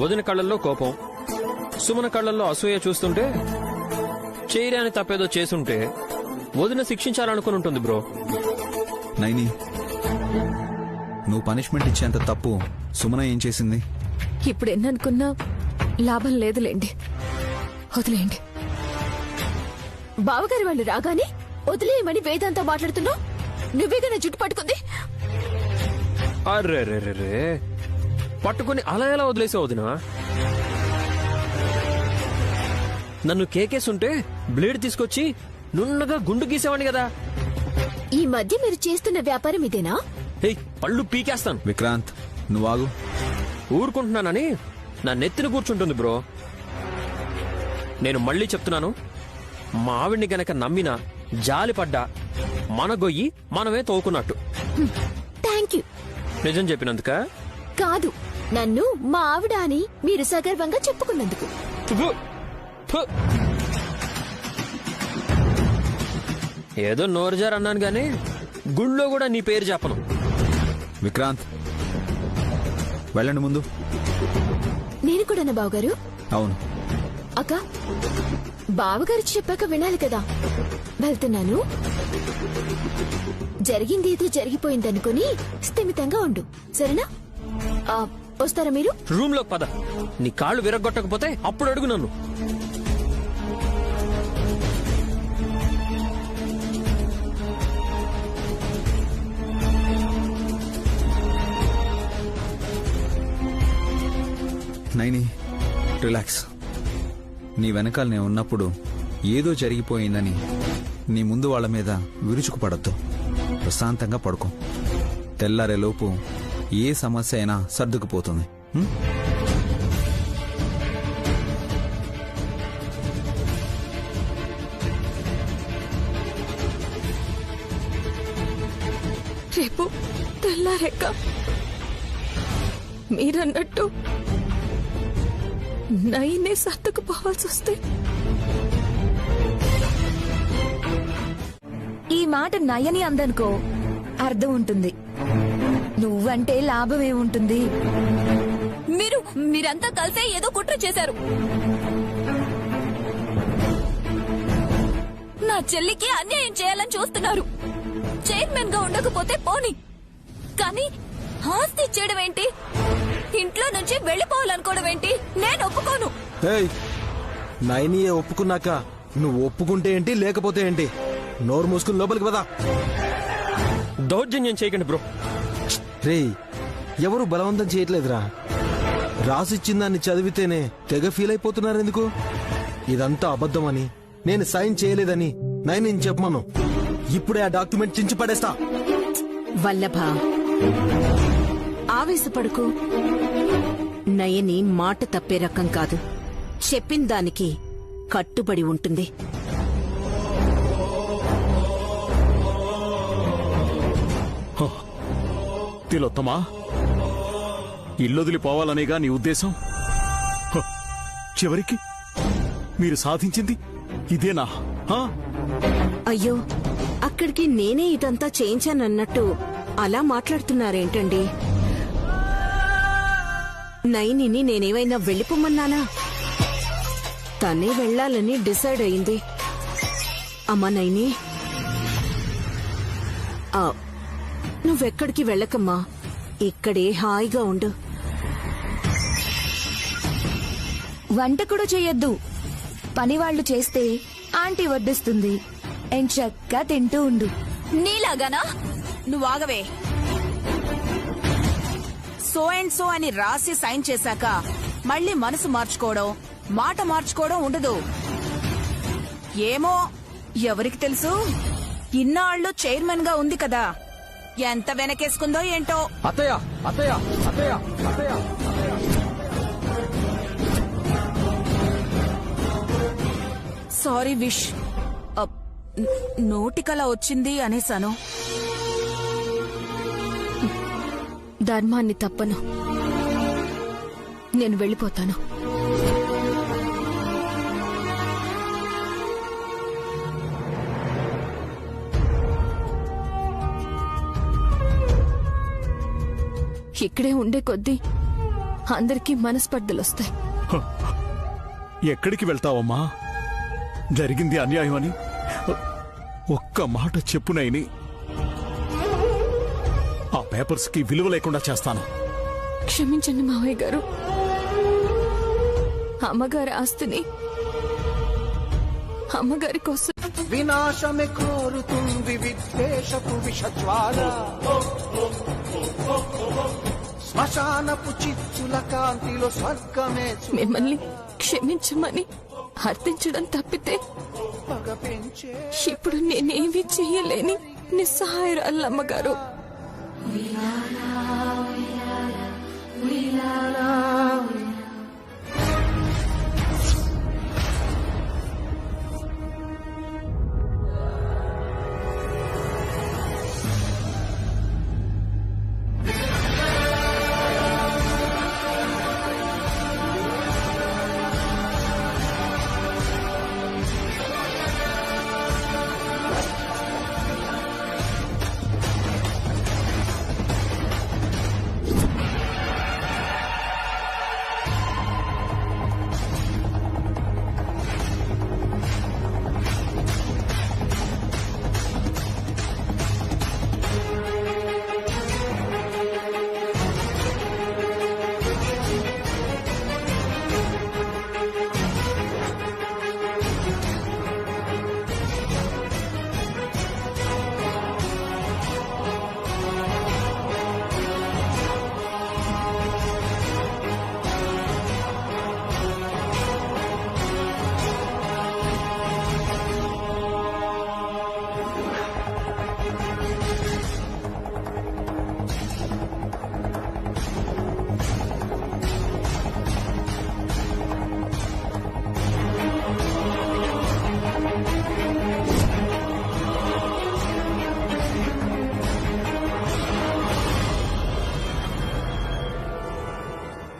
వదిన కళ్ళల్లో కోపం, సుమన కళ్ళల్లో అసూయ చూస్తుంటే చేయరాని తప్పేదో చేసుంటే వదిన శిక్షించాలనుకుని ఉంటుంది బ్రో. నైని, నువ్వు పనిష్మెంట్ ఇచ్చేంత తప్పు సుమన ఏం చేసింది? ఇప్పుడు ఎన్ననుకున్నా లాభం లేదులేండి, వదిలేయండి. బావగారి వాళ్ళు రాగానే వదిలేయమని వేదాంతా మాట్లాడుతున్నావు. నువ్వేగా నా జుట్టు పట్టుకుంది. అర్రే పట్టుకుని అలా ఎలా వదిలేసావు వదినా? నన్ను కేకేసుంటే బ్లేడ్ తీసుకొచ్చి నున్నగా గుండు గీసేవాడిని కదా. ఈ మధ్య మీరు చేస్తున్న వ్యాపారం ఇదేనా? పళ్ళు పీకేస్తాను. విక్రాంత్, నువ్వాగు. ఊరుకుంటున్నానని నా నెత్తిన కూర్చుంటుంది బ్రో. నేను మళ్ళీ చెప్తున్నాను, మా ఆవిడ్ని గనక నమ్మినా జాలిపడ్డా మన గొయ్యి మనమే తోకున్నట్టు. Thank you. నిజం చెప్పినందుక కాదు, నన్ను మా ఆవిడ అని మీరు సగర్వంగా చెప్పుకున్నందుకు. ఏదో నోరుజారు అన్నాను గానీ గుళ్ళో కూడా నీ పేరు చెప్పను. విక్రాంత్, వెళ్ళండి ముందు. నేను కూడా నా బావగారు. అవును అక్క, బావగారు చెప్పాక వినాలి కదా. వెళ్తున్నాను. జరిగింది ఏదో జరిగిపోయిందనుకుని స్థిమితంగా ఉండు, సరేనా? వస్తారా మీరు? రూమ్ లోకి పద. నీ కాళ్ళు విరగొట్టకపోతే అప్పుడు అడుగు నన్ను. నైని, రిలాక్స్. నీ వెనకాల నేను ఉన్నప్పుడు ఏదో జరిగిపోయిందని నీ ముందు వాళ్ళ మీద విరుచుకుపడద్దు. ప్రశాంతంగా పడుకో. తెల్లారేలోపు ఏ సమస్య అయినా సర్దుకుపోతుంది. రేపు తెల్లారెక్క మీరన్నట్టు నైనే సర్దుకుపోవాల్సి వస్తే ఈ మాట నయని అందనుకో అర్థం ఉంటుంది. నువ్వంటే లాభం ఏముంటుంది? మీరంతా కలిసే ఏదో కుట్ర చేశారు. నా చెల్లికి అన్యాయం చేయాలని చూస్తున్నారు. చైర్మన్ గా ఉండకపోతే పోని, కానీ ఆస్తి ఇచ్చేయడం ఏంటి? ఇంట్లో నుంచి వెళ్లిపోవాలనుకోవడం ఏంటి? నేను ఒప్పుకోను. నైనియే ఒప్పుకున్నాక నువ్వు ఒప్పుకుంటే ఏంటి, లేకపోతే ఏంటి? నోరు మూసుకుని లోపలికి పదా. దౌర్జన్యం చేయకండి బ్రో. రే, ఎవరు బలవంతం చేయట్లేదురా. రాసిచ్చిందాన్ని చదివితేనే తెగ ఫీల్ అయిపోతున్నారు ఎందుకు? ఇదంతా అబద్ధమని, నేను సైన్ చేయలేదని నైని చెప్పమను. ఇప్పుడే ఆ డాక్యుమెంట్ చించి పడేస్తా. వల్లభ, ఆవేశపడుకు. నయని మాట తప్పే రకం కాదు. చెప్పిన దానికి కట్టుబడి ఉంటుంది. తిలోత్తమా, ఇల్లొదిలిపోవాలనేగా నీ ఉద్దేశం? చివరికి మీరు సాధించింది ఇదేనా? అయ్యో, అక్కడికి నేనే ఇదంతా చేయించానన్నట్టు అలా మాట్లాడుతున్నారేంటండి? నైనిని నేనేమైనా వెళ్ళిపోమన్నానా? తనే వెళ్లాలని డిసైడ్ అయింది. అమ్మా నైని, నువ్వెక్కడికి వెళ్ళకమ్మా. ఇక్కడే హాయిగా ఉండు. వంట కూడా చెయ్యొద్దు. పనివాళ్లు చేస్తే ఆంటీ వడ్డిస్తుంది. ఎంచక్కా తింటూ ఉండు. నీలాగానా? నువ్వాగవే. సో అండ్ సో అని రాసి సైన్ చేశాక మళ్ళీ మనసు మార్చుకోవడం, మాట మార్చుకోవడం ఉండదు. ఏమో, ఎవరికి తెలుసు? ఇన్నాళ్లు చైర్మన్ గా ఉంది కదా, ఎంత వెనకేసుకుందో ఏంటో. అత్తయ్య, అత్తయ్య, అత్తయ్య, అత్తయ్య. సారీ విష్, నోటికలా వచ్చింది అనేసాను. ధర్మాన్ని తప్పను. నేను వెళ్ళిపోతాను. ఇక్కడే ఉండే కొద్దీ అందరికీ మనస్పర్ధలొస్తాయి. ఎక్కడికి వెళ్తావమ్మా? జరిగింది అన్యాయం అని ఒక్క మాట చెప్పు నైని. ఆ పేపర్స్ కి విలువ లేకుండా చేస్తాను. క్షమించండి మావయ్య గారు. అమ్మగారి ఆస్తిని అమ్మగారి కోసం వినాశమే కోరుతుంది విద్వేషపు విషజ్వాల. శ్మశానపు చిచ్చుల కాంతిలో స్వర్గమే మిమ్మల్ని క్షమించమని అర్థించడం తప్పితే పగ పెంచే. ఇప్పుడు నేనేమీ చెయ్యలేని నిస్సహాయరాలమ్మగారు.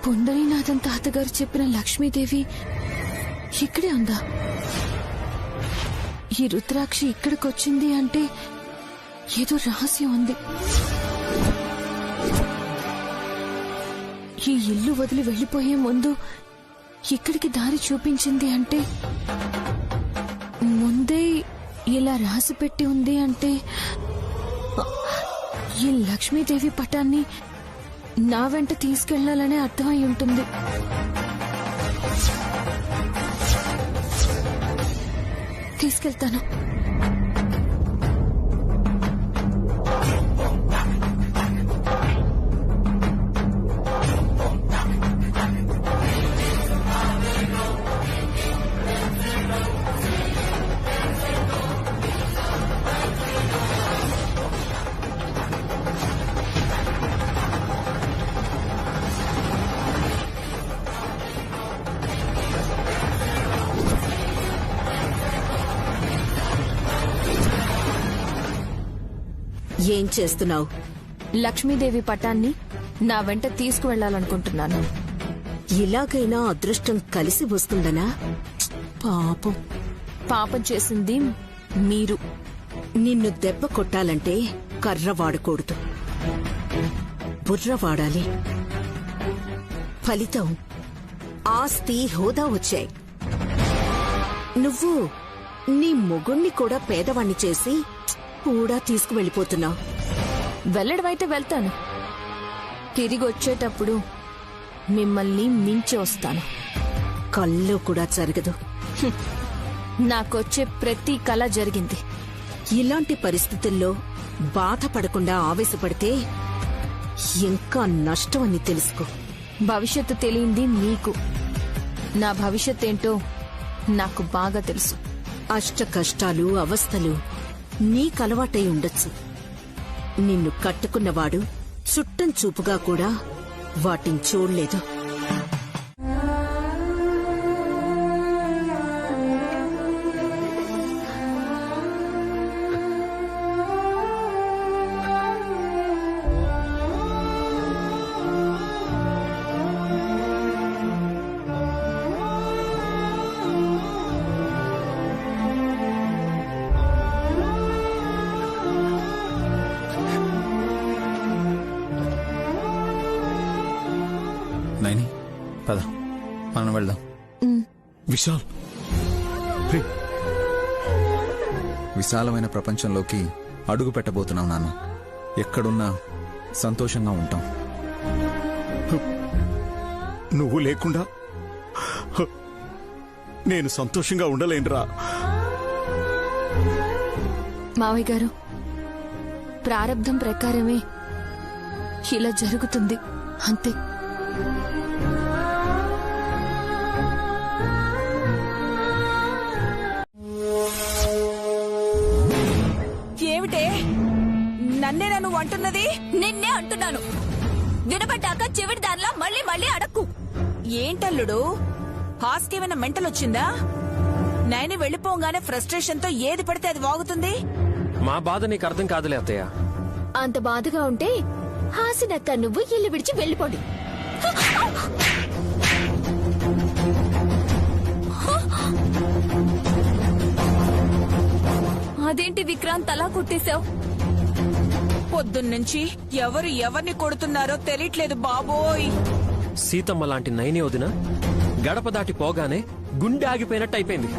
పుండరీనాథన్ తాతగారు చెప్పిన లక్ష్మీదేవి ఇక్కడే ఉందా? ఈ రుద్రాక్షి ఇక్కడికొచ్చింది అంటే ఏదో రహస్యం ఉంది. ఈ ఇల్లు వదిలి వెళ్లిపోయే ముందు ఇక్కడికి దారి చూపించింది అంటే, ముందే ఇలా రాసి పెట్టి ఉంది అంటే, ఈ లక్ష్మీదేవి పటాన్ని నా వెంట తీసుకెళ్లాలనే అర్థమై ఉంటుంది. తీసుకెళ్తాను. ఏం చేస్తున్నావు? లక్ష్మీదేవి పటాన్ని నా వెంట తీసుకువెళ్లాలనుకుంటున్నాను. ఇలాగైనా అదృష్టం కలిసి వస్తుందనా? పాపం. పాపం చేసింది మీరు. నిన్ను దెబ్బ కొట్టాలంటే కర్ర వాడకూడదు, బుర్ర వాడాలి. ఫలితం ఆస్తి, హోదా వచ్చాయి. నువ్వు నీ మొగుణ్ణి కూడా పేదవాణ్ణి చేసి కూడా తీసుకువెళ్లిపోతున్నావు. వెళ్లడమైతే వెళ్తాను, తిరిగి వచ్చేటప్పుడు మిమ్మల్ని మించి వస్తాను. కల్లో కూడా జరగదు. నాకొచ్చే ప్రతి కళ జరిగింది. ఇలాంటి పరిస్థితుల్లో బాధపడకుండా ఆవేశపడితే ఇంకా నష్టం అని తెలుసుకో. భవిష్యత్తు తెలియంది మీకు, నా భవిష్యత్ ఏంటో నాకు బాగా తెలుసు. అష్ట కష్టాలు, అవస్థలు నీకలవాటై ఉండొచ్చు. నిన్ను కట్టుకున్నవాడు చుట్టం చూపుగా కూడా వాటిని చూడలేదు. నాన్న వెళ్దాం. విశాల్ రే, విశాలమైన ప్రపంచంలోకి అడుగు పెట్టబోతున్నాం నాన్న. ఎక్కడున్నా సంతోషంగా ఉంటాం. నువ్వు లేకుండా నేను సంతోషంగా ఉండలేనురా. మావయ్య గారు, ప్రారబ్ధం ప్రకారమే ఇలా జరుగుతుంది అంతే. ఏమిటే నన్నేనా నువ్వు అంటున్నది? నిన్నే అంటున్నాను. వినబడ్డాక చివరి దానిలా మళ్ళీ మళ్ళీ అడక్కు. ఏంటల్లుడు, హాస్కేమైనా మెంటల్ వచ్చిందా? నైని వెళ్లిపోగానే ఫ్రస్ట్రేషన్ తో ఏది పడితే అది వాగుతుంది. మా బాధ నీకు అర్థం కాదులే అత్తయ్య. అంత బాధగా ఉంటే హాసినక్క నువ్వు ఇల్లు విడిచి వెళ్ళిపోండి. అదేంటి విక్రాంత్ అలా కొట్టేశావు? పొద్దున్నుంచి ఎవరు ఎవరిని కొడుతున్నారో తెలియట్లేదు బాబోయ్. సీతమ్మ లాంటి నైని వదిన గడప దాటి పోగానే గుండె ఆగిపోయినట్టు అయిపోయింది.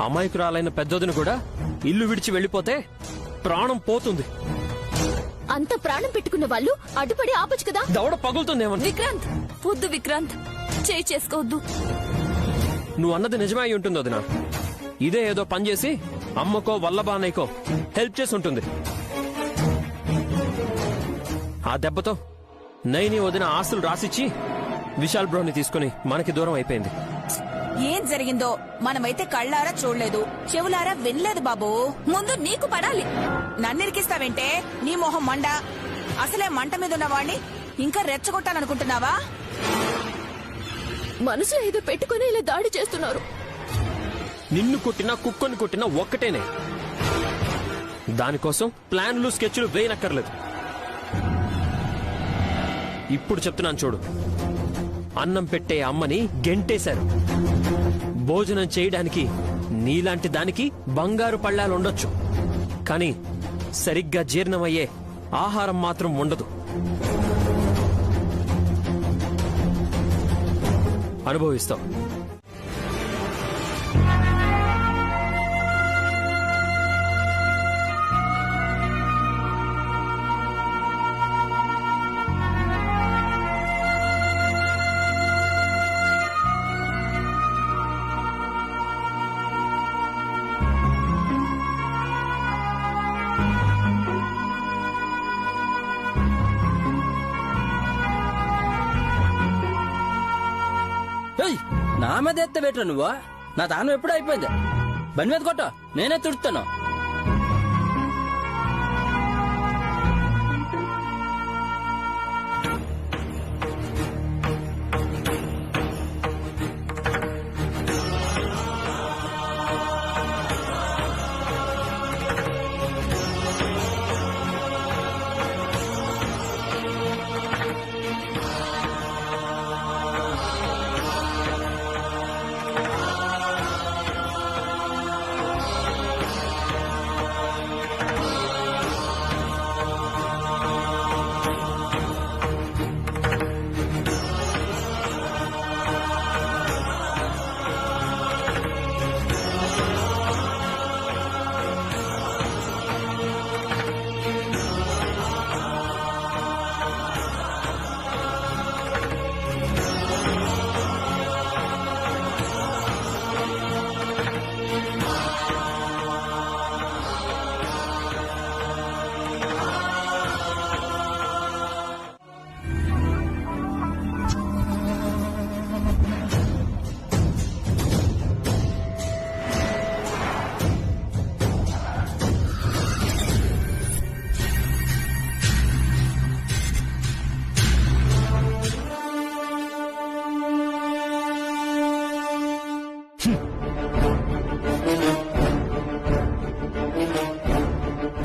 అమాయకురాలైన పెద్దొదిన కూడా ఇల్లు విడిచి వెళ్లిపోతే ప్రాణం పోతుంది. అంత ప్రాణం పెట్టుకున్న వాళ్ళు అడ్డుపడి ఆపొచ్చు కదా. దవడ పగులుతుందేమని. విక్రాంత్ వద్దు, విక్రాంత్ చేయి చేసుకోవద్దు. నువ్వు అన్నది నిజమే అయి ఉంటుంది వదిన. ఇదే ఏదో పని చేసి అమ్మకో వల్లబానయ్యకో హెల్ప్ చేసి ఉంటుంది. ఆ దెబ్బతో నైని వదిన ఆస్తులు రాసిచ్చి విశాల్ బ్రోని తీసుకుని మనకి దూరం అయిపోయింది. ఏం జరిగిందో మనమైతే కళ్ళారా చూడలేదు, చెవులారా వినలేదు బాబు. ముందు నీకు పడాలి. నన్నిరికిస్తావేంటే? నీ మొహం మండ. అసలే మంట మీద ఉన్నవాణ్ణి ఇంకా రెచ్చగొట్టాలనుకుంటున్నావా? మనసులో ఏదో పెట్టుకుని ఇలా దాడి చేస్తున్నారు. నిన్ను కొట్టినా కుక్కని కొట్టినా ఒక్కటేనే. దానికోసం ప్లాన్లు స్కెచ్లు వేయనక్కర్లేదు. ఇప్పుడు చెప్తున్నాను చూడు. అన్నం పెట్టే అమ్మని గెంటేశారు. భోజనం చేయడానికి నీలాంటి దానికి బంగారు పళ్ళాలుండొచ్చు, కానీ సరిగ్గా జీర్ణమయ్యే ఆహారం మాత్రం ఉండదు. అనుభవిస్తావు. నా మీద ఎత్తే బెటర్ నువ్వు. నా తాను ఎప్పుడు అయిపోయింది. బండి మీద కొట్ట, నేనే తుడుతాను.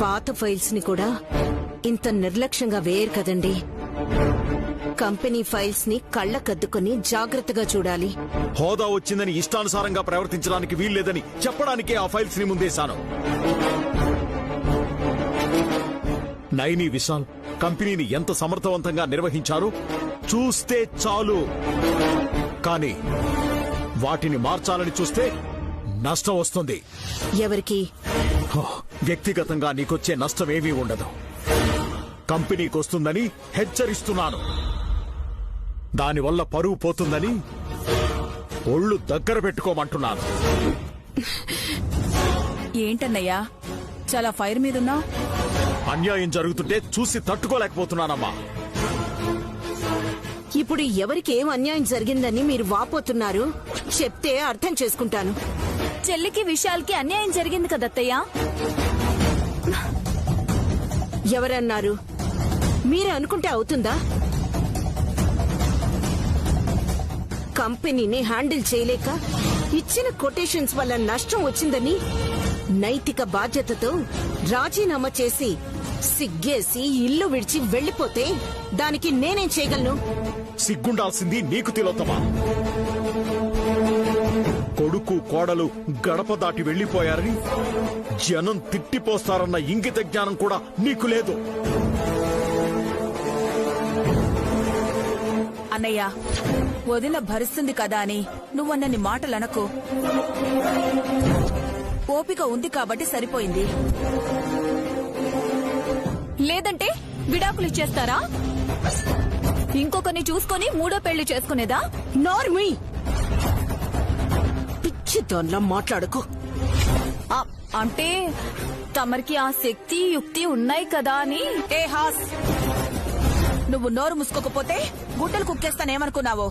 పాత ఫైల్స్ ని కూడా ఇంత నిర్లక్ష్యంగా వేయరు కదండి. కంపెనీ ఫైల్స్ ని కళ్ళకద్దుకుని జాగ్రత్తగా చూడాలి. హోదా వచ్చిందని ఇష్టానుసారంగా ప్రవర్తించడానికి వీల్లేదని చెప్పడానికే ఆ ఫైల్స్ ని ముందేశాను. నైని విశాల్ కంపెనీని ఎంత సమర్థవంతంగా నిర్వహించారో చూస్తే చాలు. కానీ వాటిని మార్చాలని చూస్తే నష్టం వస్తుంది. ఎవరికి? వ్యక్తిగతంగా నీకొచ్చే నష్టమేమీ ఉండదు. కంపెనీకి వస్తుందని హెచ్చరిస్తున్నాను. దానివల్ల పరువు పోతుందని ఒళ్ళు దగ్గర పెట్టుకోమంటున్నాను. ఏంటన్నయ్యా చాలా ఫైర్ మీదున్నా? అన్యాయం జరుగుతుంటే చూసి తట్టుకోలేకపోతున్నానమ్మా. ఇప్పుడు ఎవరికి ఏం అన్యాయం జరిగిందని మీరు వాపోతున్నారు? చెప్తే అర్థం చేసుకుంటాను. చెల్లికి విశాల్కి అన్యాయం జరిగింది కదత్తయ్యా. ఎవరన్నారు? మీరే అనుకుంటే అవుతుందా? కంపెనీని హ్యాండిల్ చేయలేక ఇచ్చిన కొటేషన్స్ వల్ల నష్టం వచ్చిందని నైతిక బాధ్యతతో రాజీనామా చేసి సిగ్గేసి ఇల్లు విడిచి వెళ్లిపోతే దానికి నేనేం చేయగలను? సిగ్గుండాల్సింది నీకు తిలోత్తమా. కొడుకు కోడలు గడప దాటి వెళ్లిపోయారని జనం తిట్టిపోస్తారన్న ఇంగిత జ్ఞానం కూడా నీకు లేదు. అన్నయ్య, వదిన భరిస్తుంది కదా అని నువ్వన్నని మాటలనకు. ఓపిక ఉంది కాబట్టి సరిపోయింది. లేదంటే విడాకులు ఇచ్చేస్తారా? ఇంకొకరిని చూసుకొని మూడో పెళ్లి చేసుకునేదా? నార్మీ, పిచ్చి దానిలా మాట్లాడుకో. అంటే తమరికి ఆ శక్తి యుక్తి ఉన్నాయి కదా అని. ఏ హాస్, నువ్వు నోరు మూసుకోకపోతే గుడ్డలు కుక్కేస్తానేమనుకున్నావు?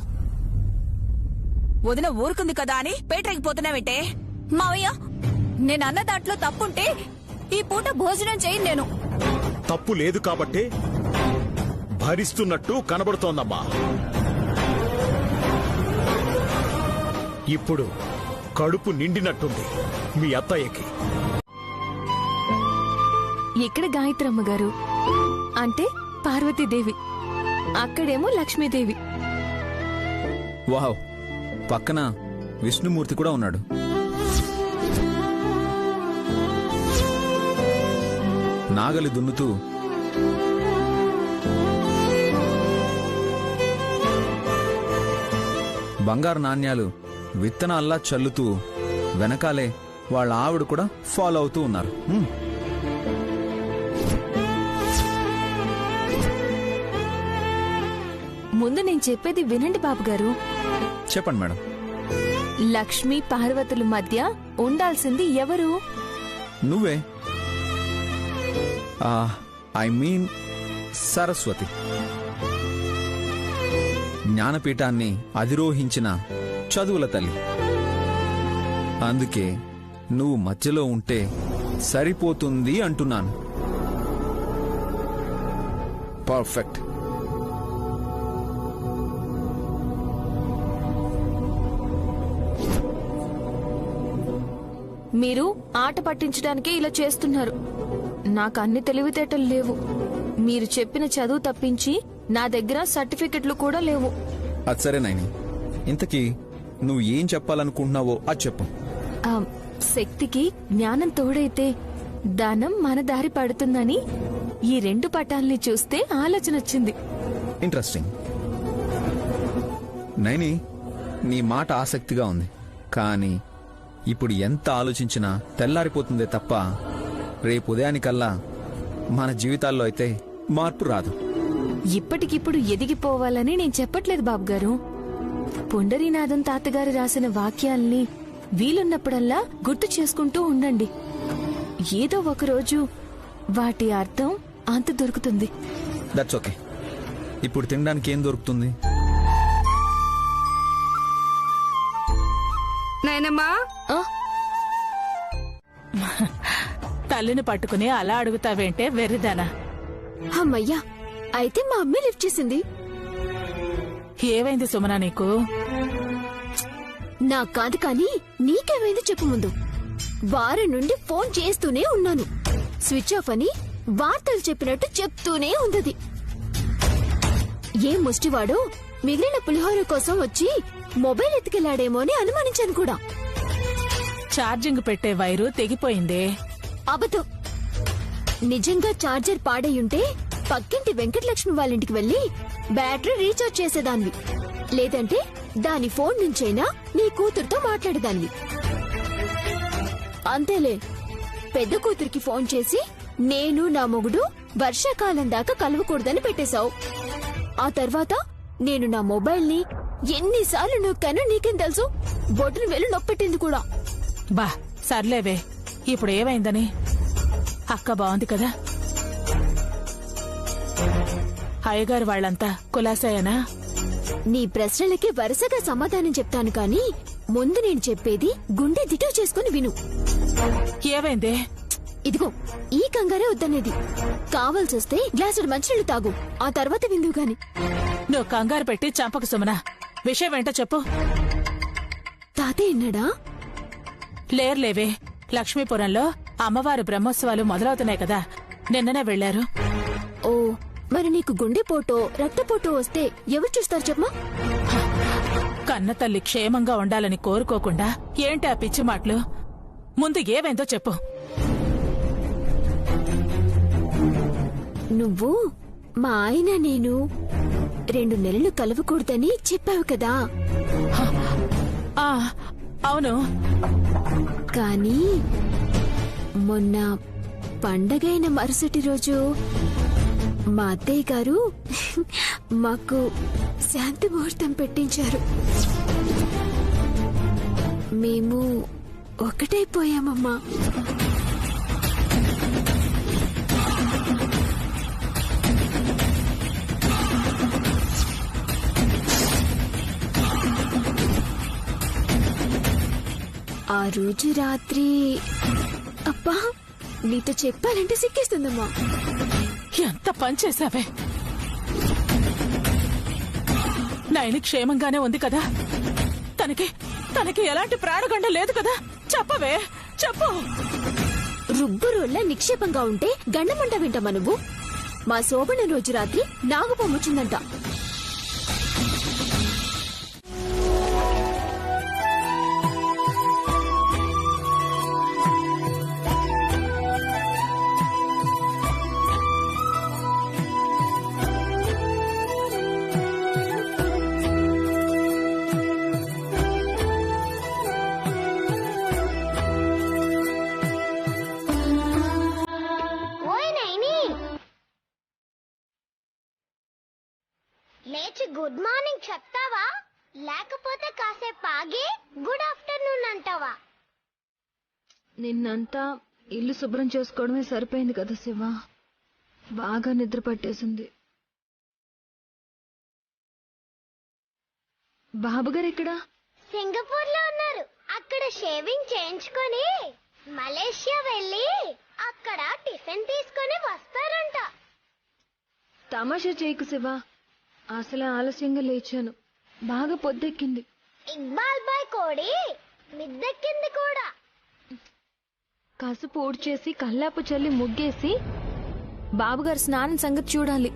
వదిన ఊరుకుంది కదా అని పేటరెగిపోతున్నావేంటే? మావయ్య, నేను అన్న దాంట్లో తప్పుంటే ఈ పూట భోజనం చేయను నేను. తప్పు లేదు కాబట్టే భరిస్తున్నట్టు కనబడుతోందమ్మా. ఇప్పుడు కడుపు నిండినట్టుంది మీ అత్తయ్యకి. ఇక్కడ గాయత్రమ్మ గారు అంటే పార్వతీదేవి, అక్కడేమో లక్ష్మీదేవి. వావ్, పక్కన విష్ణుమూర్తి కూడా ఉన్నాడు. నాగలి దున్నుతూ బంగారు నాణ్యాలు విత్తనాల్లా చల్లుతూ వెనకాలే వాళ్ళ ఆవిడ కూడా ఫాలో అవుతూ ఉన్నారు. ముందు నేను చెప్పేది వినండి బాబు గారు. చెప్పండి మేడం. లక్ష్మి పార్వతుల మధ్య ఉండాల్సింది ఎవరు? నువ్వే. I mean Saraswati. జ్ఞానపీఠాన్ని అధిరోహించిన చదువుల తల్లి. అందుకే నువ్వు మధ్యలో ఉంటే సరిపోతుంది అంటున్నాను. పర్ఫెక్ట్. మీరు ఆట పట్టించడానికే ఇలా చేస్తున్నారు. నాకు అన్ని తెలివితేటలు లేవు. మీరు చెప్పిన చదువు తప్పించి నా దగ్గర సర్టిఫికెట్లు కూడా లేవు. అది సరే నాయని, ఇంతకీ నువ్వు ఏం చెప్పాలనుకుంటున్నావో అది చెప్పు. శక్తికి జ్ఞానం తోడైతే దానం మన దారి పడుతుందని ఈ రెండు పటాల్ని చూస్తే ఆలోచన వచ్చింది. ఇంట్రెస్టింగ్. నైని, నీ మాట ఆసక్తిగా ఉంది. కానీ ఇప్పుడు ఎంత ఆలోచించినా తెల్లారిపోతుందే తప్ప రేపు ఉదయానికల్లా మన జీవితాల్లో అయితే మార్పు రాదు. ఇప్పటికిప్పుడు ఎదిగిపోవాలని నేను చెప్పట్లేదు బాబు గారు. పుండరీనాథం తాతగారు రాసిన వాక్యాల్ని వీలున్నప్పుడల్లా గుర్తు చేసుకుంటూ ఉండండి. ఏదో ఒకరోజు వాటి అర్థం అంత దొరుకుతుంది. That's okay. ఇప్పుడు తినడానికి ఏం దొరుకుతుంది? నాయనమ్మా, తల్లిని పట్టుకుని అలా అడుగుతావేంటే వెర్రిదానా? అమ్మయ్యా, అయితే మా అమ్మే లిఫ్ట్ చేసింది. ఏమైంది సుమనా నీకు? నాకు కాదు కానీ నీకేమైంది చెప్పు ముందు. వారం నుండి ఫోన్ చేస్తూనే ఉన్నాను. స్విచ్ ఆఫ్ అని వార్తలు చెప్పినట్టు చెప్తూనే ఉంది. ఏ ముష్టివాడు మిగిలిన పులిహోర కోసం వచ్చి మొబైల్ ఎత్తుకెళ్లాడేమో అని అనుమానించాను కూడా. ఛార్జింగ్ పెట్టే వైరు తెగిపోయిందే. అబద్ధం. నిజంగా ఛార్జర్ పాడయ్యుంటే పక్కింటి వెంకటలక్ష్మి వాళ్ళ ఇంటికి వెళ్లి బ్యాటరీ రీఛార్జ్ చేసేదాన్వి, లేదంటే దాని ఫోన్ నుంచైనా నీ కూతురుతో మాట్లాడేదాన్వి. అంతేలే, పెద్ద కూతురికి ఫోన్ చేసి నేను నా మొగుడు వర్షాకాలం దాకా కలవకూడదని పెట్టేశావు. ఆ తర్వాత నేను నా మొబైల్ ని ఎన్నిసార్లు నొక్కానో నీకేం తెలుసు? బొట్టును వెళ్ళు నొప్పెట్టింది కూడా. బా సర్లేవే, ఇప్పుడు ఏమైందని? అక్క బాగుంది కదా? అయ్యగారు వాళ్ళంతా కులాసాయనా? నీ ప్రశ్నలకి వరుసగా సమాధానం చెప్తాను కానీ ముందు నేను చెప్పేది గుండె దిటవు చేసుకుని విను. ఏమైందే? ఇదిగో ఈ కంగారే వద్దనేది. కావాల్సొస్తే గ్లాసుడు మంచినీళ్లు తాగు, ఆ తర్వాత విందువు గాని. నువ్వు కంగారు పెట్టి చంపక సుమనా. విషయం ఏంటో చెప్పు. తాతయ్య ఎన్నాడా? లేర్లేవే, లక్ష్మీపురంలో అమ్మవారి బ్రహ్మోత్సవాలు మొదలవుతున్నాయి కదా, నిన్ననే వెళ్లారు. ఓ, మరి నీకు గుండెపోటో రక్తపోటో వస్తే ఎవరు చూస్తారు చెప్పమా? కన్న తల్లి క్షేమంగా ఉండాలని కోరుకోకుండా ఏంటి ఆ పిచ్చి మాటలు? ముందు ఏమైందో చెప్పు. నువ్వు మా ఆయన నేను 2 నెలలు కలవకూడదని చెప్పావు కదా. ఆ అవును. కానీ మొన్న పండగైన మరుసటి రోజు మా అత్తయ్య గారు మాకు శాంతి ముహూర్తం పెట్టించారు. మేము ఒకటైపోయామమ్మా. ఆ రోజు రాత్రి అబ్బా నీతో చెప్పాలంటే సిక్కేస్తుందమ్మా. ఎంత పని చేశావే? నయని క్షేమంగానే ఉంది కదా? తనకి ఎలాంటి ప్రాణగండ లేదు కదా? చెప్పవే, చెప్పు. రుబ్బురోళ్ళ నిక్షేపంగా ఉంటే గండమంట వింటామా నువ్వు? మా శోభన రోజు రాత్రి నాగుపొమ్మొచ్చిందంట. లేచి గుడ్ మార్నింగ్ చెప్తావా, లేకపోతే కాసేపు ఆగి గుడ్ ఆఫ్టర్నూన్ అంటావా? నిన్నంతా ఇల్లు శుభ్రం చేసుకోవడమే సరిపోయింది కదా శివ. బాగా నిద్ర పట్టేసింది. బాబుగారు ఎక్కడా? సింగపూర్ లో ఉన్నారు. అక్కడ షేవింగ్ చేయించుకొని మలేషియా వెళ్ళి అక్కడ టిఫిన్ తీసుకొని వస్తారంట. తమాషా చేయకు శివ, అసలు ఆలస్యంగా లేచాను, బాగా పొద్దెక్కింది. ఇక్బాల్ బాయ్ కోడి మిద్దెక్కింది కూడా. కసుపు ఊడ్చేసి కల్లాపు చల్లి ముగ్గేసి బాబుగారు స్నానం సంగతి చూడాలి.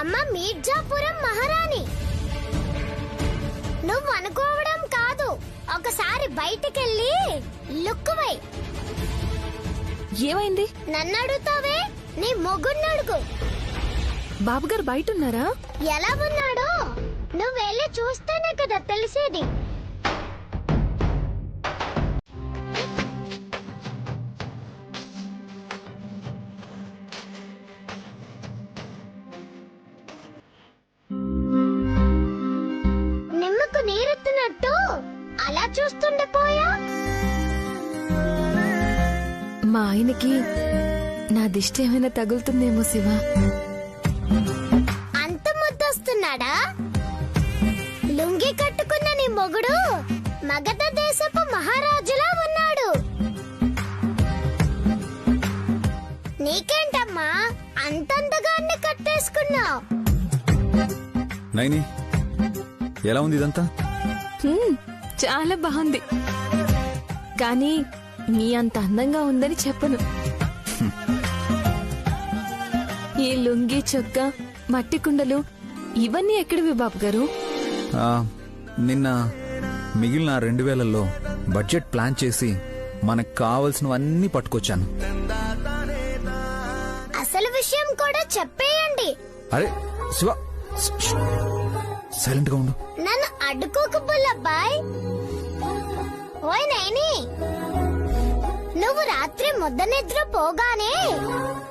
అమ్మ మీర్జాపురం మహారాణి, నువ్వు అనుకోవడం కాదు, ఒకసారి బయటికెళ్ళి లుక్కువై. ఏమైంది? నన్ను అడుగుతావే, నీ మొగున్నడుగు. బాబుగారు బయట ఉన్నారా? ఎలా ఉన్నాడో నువ్వు వెళ్ళి చూస్తేనే కదా తెలిసేది. నిమ్మకు నీరెత్తినట్టు అలా చూస్తుండిపోయా. మా ఆయనకి నా దిష్టి ఏమైనా తగులుతుందేమో శివ. అంత ముద్దొస్తున్నాడా? లుంగి కట్టుకున్న నీ మొగుడు మగధ దేశపు మహారాజులా ఉన్నాడు. నీకేంటమ్మా అంతంతగా అన్ని కట్టేసుకున్నావు? నైని, ఎలా ఉంది ఇదంతా? చాలా బాగుంది, కానీ మీ అంత అందంగా ఉందని చెప్పను. ఈ లుంగి చొక్కా మట్టి కుండలు ఇవన్నీ ఎక్కడివి బాబుగారు? నిన్న మిగిలిన 2000లో బడ్జెట్ ప్లాన్ చేసి మనకు కావలసినవన్నీ పట్టుకొచ్చాను. చెప్పేయండి. అరే శివ, సైలెంట్ గా ఉండు. నన్ను అడ్డుకోకు బుల్లబ్బాయ్. ఓయ్ నైని, నువ్వు రాత్రి ముద్ద నిద్ర పోగానే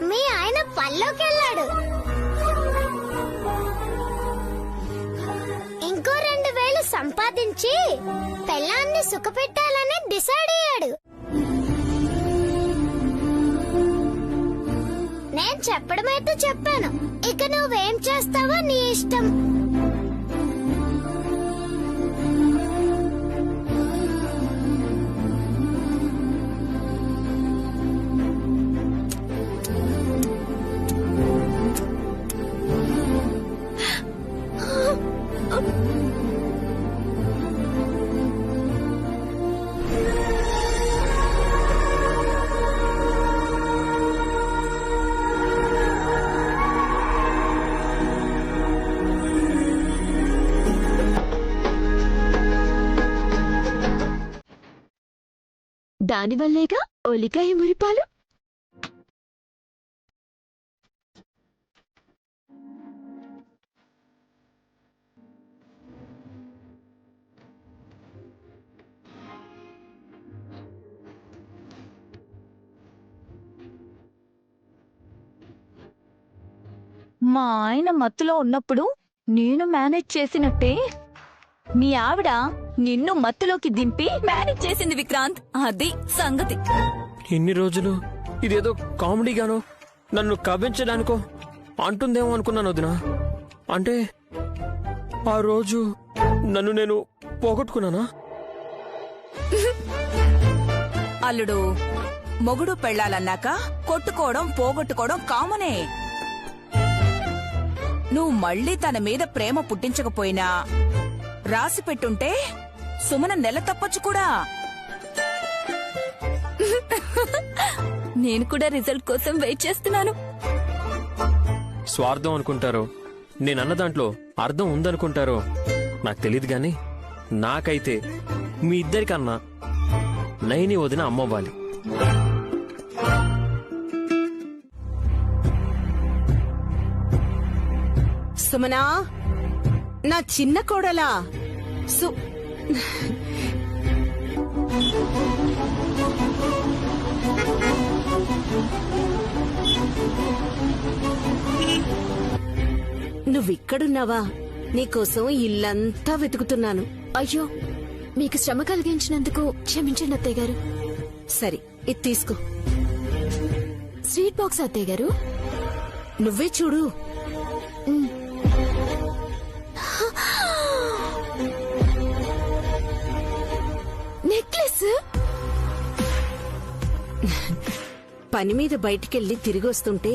మీ ఆయన పల్లోకెళ్ళాడు. ఇంకో 2000 సంపాదించి పెళ్ళాన్ని సుఖపెట్టాలని డిసైడ్ అయ్యాడు. నేను చెప్పడమైతే చెప్పాను, ఇక నువ్వేం చేస్తావో నీ ఇష్టం. దానివల్లేగా ఒలికాయ మురిపాలు. మా ఆయన మత్తులో ఉన్నప్పుడు నేను మేనేజ్ చేసినట్టే మీ ఆవిడ నిన్ను మత్తులోకి దింపి మేనేజ్ చేసింది విక్రాంత్. అది సంగతి. ఇన్ని రోజులు ఇదేదో కామెడీగానో నన్ను కవ్వించడానికో అంటుందేమో అనుకున్నాను వదినా. అంటే ఆ రోజు నన్ను నేను పోగొట్టుకున్నానా? అల్లుడు, మొగుడు పెళ్ళాలన్నాక కొట్టుకోవడం పోగొట్టుకోవడం కామనే. నువ్వు మళ్ళీ తన మీద ప్రేమ పుట్టించకపోయినా రాసి పెట్టుంటే సుమన నెల తప్పొచ్చు కూడా. నేను కూడా రిజల్ట్ కోసం వెయిట్ చేస్తున్నాను. స్వార్థం అనుకుంటారో నేనన్న దాంట్లో అర్థం ఉందనుకుంటారో నాకు తెలియదు గాని నాకైతే మీ ఇద్దరికన్నా నైని వదిన అమ్మవ్వాలి. సుమనా, నా చిన్న కోడలా నువ్విక్కడున్నావా? నీకోసం ఇల్లంతా వెతుకుతున్నాను. అయ్యో, మీకు శ్రమ కలిగించినందుకు క్షమించండి అత్తయ్య గారు. సరే, ఇది తీసుకో. స్వీట్ బాక్స్ అత్తయ్య గారు. నువ్వే చూడు. నెక్లెస్. పని మీద బయటికెళ్లి తిరిగొస్తుంటే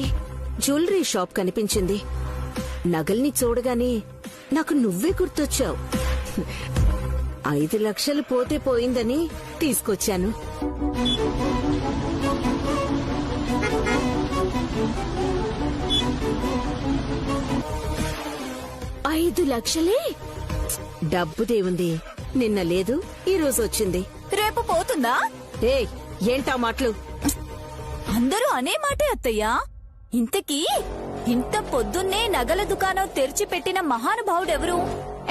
జ్యువెలరీ షాప్ కనిపించింది. నగల్ని చూడగానే నాకు నువ్వే గుర్తొచ్చావు. 5 లక్షలు పోతే పోయిందని తీసుకొచ్చాను. ఐదు లక్షలే? డబ్బుదేవుంది, నిన్న లేదు, ఈ రోజు వచ్చింది. రేపు పోతుందా? ఏంటా మాటలు? అందరూ అనే మాటే అత్తయ్యా. ఇంతకీ ఇంత పొద్దున్నే నగల దుకాణం తెరిచిపెట్టిన మహానుభావుడెవరు?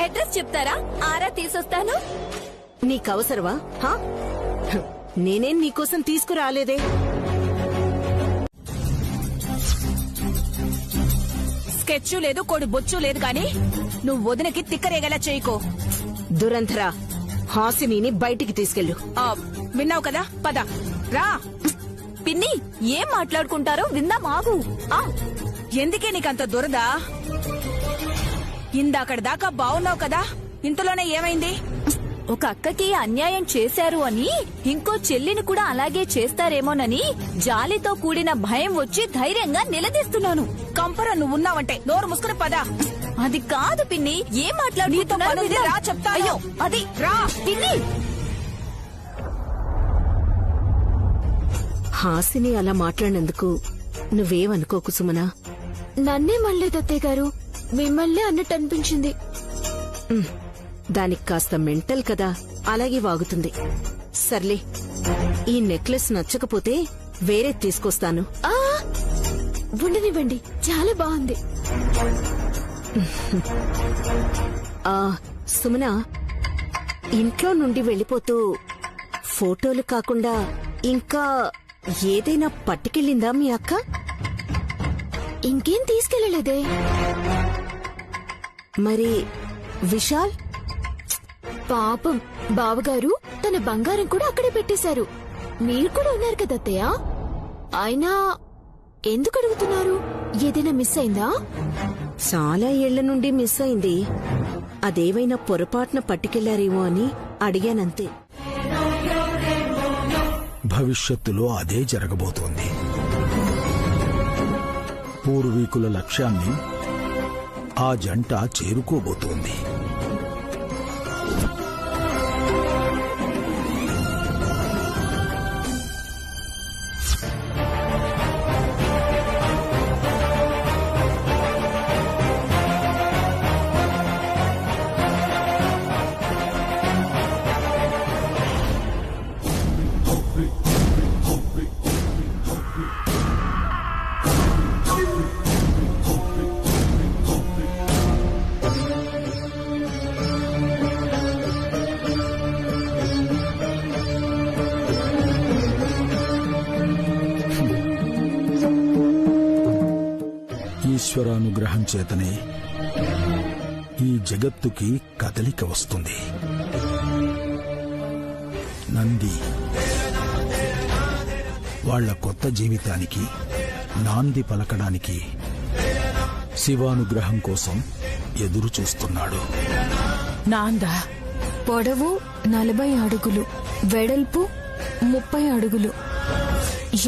అడ్రస్ చెప్తారా? ఆరా తీసొస్తాను. నీకవసరవా? నేనేం నీకోసం తీసుకురాలేదే. స్కెచ్ లేదు, కోడి బొచ్చు లేదు గాని నువ్వు వదినకి తిక్కరేగేలా చేయకో. దురంధరా, హాసినిని బయటికి తీసుకెళ్ళు. విన్నావు కదా, పద రా. పిన్ని, ఏం మాట్లాడుకుంటారో విందాం, ఆగు. ఎందుకే నీకంత దురదా? ఇందాకడి దాకా బావున్నావు కదా, ఇంతలోనే ఏమైంది? ఒక అక్కకి అన్యాయం చేశారు అని ఇంకో చెల్లిని కూడా అలాగే చేస్తారేమోనని జాలితో కూడిన భయం వచ్చి ధైర్యంగా నిలదీస్తున్నాను. కంపర నువ్వున్నావంటే నోరు ముసుకుని పద. అది కాదు పిన్ని, ఏం మాట్లాడుతున్నారో రా చెప్తా. అయ్యో, అది రా పిన్ని. హాసిని అలా మాట్లాడినందుకు నువ్వేమనుకోకు సుమనా. నన్నే మళ్ళీ అత్తయ్య గారు, మిమ్మల్ని అన్నట్టు అనిపించింది. దానికి కాస్త మెంటల్ కదా, అలాగే వాగుతుంది. సర్లే, ఈ నెక్లెస్ నచ్చకపోతే వేరే తీసుకొస్తాను. ఉండనివ్వండి, చాలా బాగుంది. సుమన, ఇంట్లో నుండి వెళ్ళిపోతూ ఫోటోలు కాకుండా ఇంకా ఏదైనా పట్టుకెళ్ళిందా మీ అక్క? ఇంకేం తీసుకెళ్లలేదే. మరి విశాల్? పాపం బావగారు తన బంగారం కూడా అక్కడే పెట్టేశారు. మీరు కూడా ఉన్నారు కదా అత్తయ్య. అయినా ఎందుకు అడుగుతున్నారు? ఏదైనా మిస్ అయిందా? చాలా ఏళ్ల నుండి మిస్ అయింది. అదేవైనా పొరపాటున పట్టుకెళ్లారేమో అని అడిగానంతే. భవిష్యత్తులో అదే జరగబోతోంది. పూర్వీకుల లక్ష్యాన్ని ఆ జంట చేరుకోబోతోంది. ఈశ్వరానుగ్రహం చేతనే ఈ జగత్తుకి కదలిక వస్తుంది. నంది వాళ్ల కొత్త జీవితానికి నాంది పలకడానికి శివానుగ్రహం కోసం ఎదురు చూస్తున్నాడు. నాందా పొడవు 40 అడుగులు, వెడల్పు 30 అడుగులు.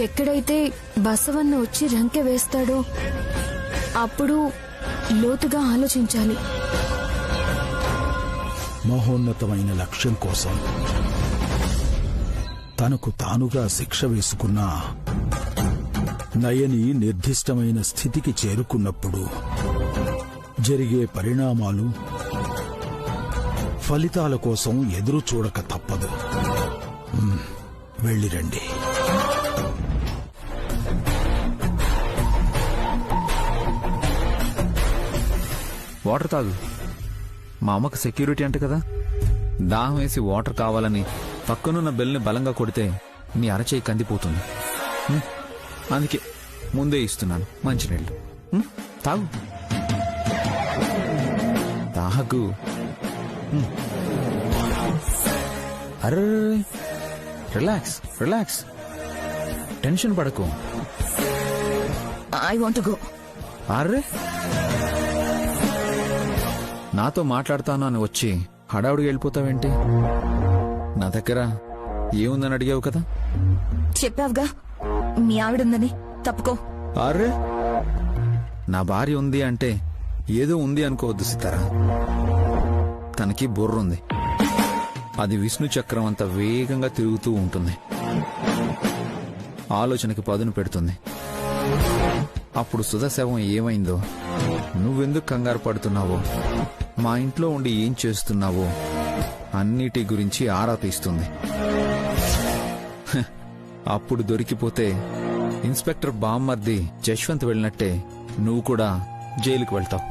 ఎక్కడైతే బసవన్న వచ్చి రంకె వేస్తాడో అప్పుడు లోతుగా ఆలోచించాలి. మహోన్నతమైన లక్ష్యం కోసం తనకు తానుగా శిక్ష వేసుకున్న నయని నిర్దిష్టమైన స్థితికి చేరుకున్నప్పుడు జరిగే పరిణామాలు, ఫలితాల కోసం ఎదురు చూడక తప్పదు. వెళ్ళిరండి. వాటర్ తాగు. మా అమ్మకు సెక్యూరిటీ అంట కదా. దాహం వేసి వాటర్ కావాలని పక్కనున్న బెల్ని బలంగా కొడితే నీ అరచేయి కందిపోతుంది. అందుకే ముందే ఇస్తున్నాను మంచినీళ్ళు. తాగు, తాగు. అరే, రిలాక్స్ రిలాక్స్, టెన్షన్ పడకు. I want to go. అరే, నాతో మాట్లాడతాను అని వచ్చి హడావుడిగా వెళ్ళిపోతావేంటి? నా దగ్గర ఏముందని అడిగావు కదా. చెప్పావుగా మీ ఆవిడుందని, తప్పుకో. అరే, నా భార్య ఉంది అంటే ఏదో ఉంది అనుకోవద్దు సితారా. తనకి బుర్రుంది. అది విష్ణు చక్రం అంత వేగంగా తిరుగుతూ ఉంటుంది. ఆలోచనకి పదును పెడుతుంది. అప్పుడు సుధశవం ఏమైందో, నువ్వెందుకు కంగారు పడుతున్నావో, మా ఇంట్లో ఉండి ఏం చేస్తున్నావో అన్నిటి గురించి ఆరా తీస్తుంది. అప్పుడు దొరికిపోతే ఇన్స్పెక్టర్ బామ్మర్ది జశ్వంత్ వెళ్ళినట్టే నువ్వు కూడా జైలుకు వెళ్తావు.